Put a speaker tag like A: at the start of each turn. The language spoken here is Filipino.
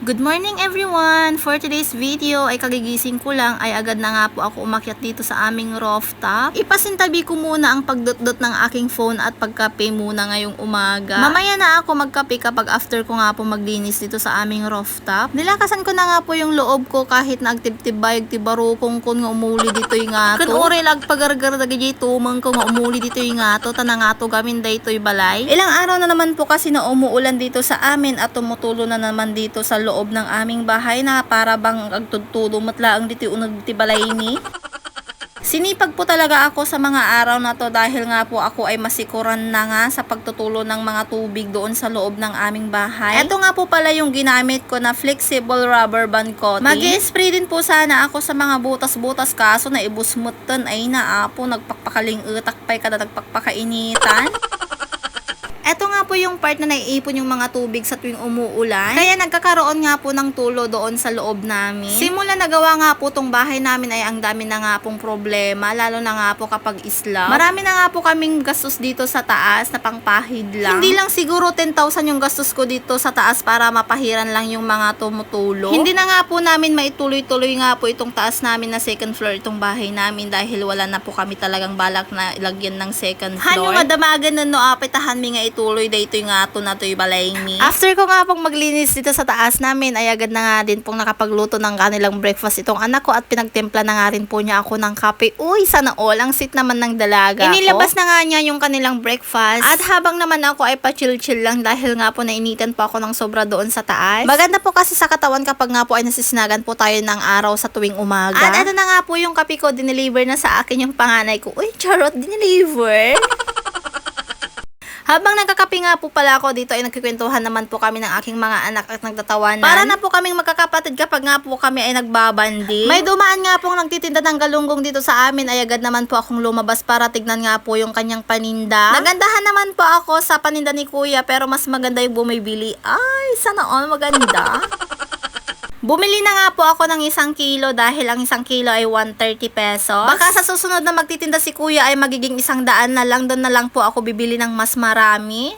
A: Good morning everyone! For today's video ay kagigising ko lang ay agad na nga po ako umakyat dito sa aming rooftop. Ipasintabi ko muna ang pagdot-dot ng aking phone at pagkape muna ngayong umaga. Mamaya na ako magkape kapag after ko nga po maglinis dito sa aming rooftop. Nilakasan ko na nga po yung loob ko kahit nagtibtibay, tibarukong ko nga umuli dito yung nga to. Kun ore lag pagargar dagay tumang ko nga umuli dito yung nga to, tanang nga to gamin day to'y balay. Ilang araw na naman po kasi na umuulan dito sa amin at tumutulo na naman dito sa loob ng aming bahay na para bang agtudtudo matlaang dito unag tibalay ni. Sinipag po talaga ako sa mga araw na to dahil nga po ako ay masikuran na nga sa pagtutulo ng mga tubig doon sa loob ng aming bahay. Ito nga po pala yung ginamit ko na flexible rubber band coating. Mag-spray din po sana ako sa mga butas-butas kaso na ibusmutan ay naapo nagpakpakaling utak pa'y kada nagpakpakainitan. Ito nga po yung part na naiipon yung mga tubig sa tuwing umuulan. Kaya nagkakaroon nga po ng tulo doon sa loob namin. Simula nagawa nga po tong bahay namin ay ang dami na nga pong problema. Lalo na nga po kapag islaw. Marami na nga po kaming gastos dito sa taas na pangpahid lang. Hindi lang siguro 10,000 yung gastos ko dito sa taas para mapahiran lang yung mga tumutulo. Hindi na nga po namin maituloy-tuloy nga po itong taas namin na second floor itong bahay namin dahil wala na po kami talagang balak na ilagyan ng second floor. Hanyo madamagan na no apitahan mi nga tuloy dito yung nga to na to'y balay ni. After ko nga pong maglinis dito sa taas namin ay agad na nga din pong nakapagluto ng kanilang breakfast itong anak ko at pinagtimpla na nga rin po niya ako ng kape. Uy, sana all, ang sweet naman ng dalaga. Inilabas na nga niya yung kanilang breakfast at habang naman ako ay pa-chill-chill lang dahil nga po nainitan po ako ng sobra doon sa taas. Maganda po kasi sa katawan kapag nga po ay nasisinagan po tayo ng araw sa tuwing umaga. At ito na nga po yung kape ko, dineliver na sa akin yung panganay ko. Uy, charot, dineliver. Habang nagkakape nga po pala ako dito ay nagkikwentuhan naman po kami ng aking mga anak at nagtatawanan. Para na po kaming magkakapatid kapag nga po kami ay nagbabandi. May dumaan nga pong nagtitinda ng galunggong dito sa amin ay agad naman po akong lumabas para tignan nga po yung kanyang paninda. Nagandahan naman po ako sa paninda ni kuya pero mas maganda yung bumibili. Ay, sana all maganda. Bumili na nga po ako ng 1 kilo dahil ang 1 kilo ay 130 pesos. Baka sa susunod na magtitinda si kuya ay magiging 100 na lang. Doon na lang po ako bibili ng mas marami.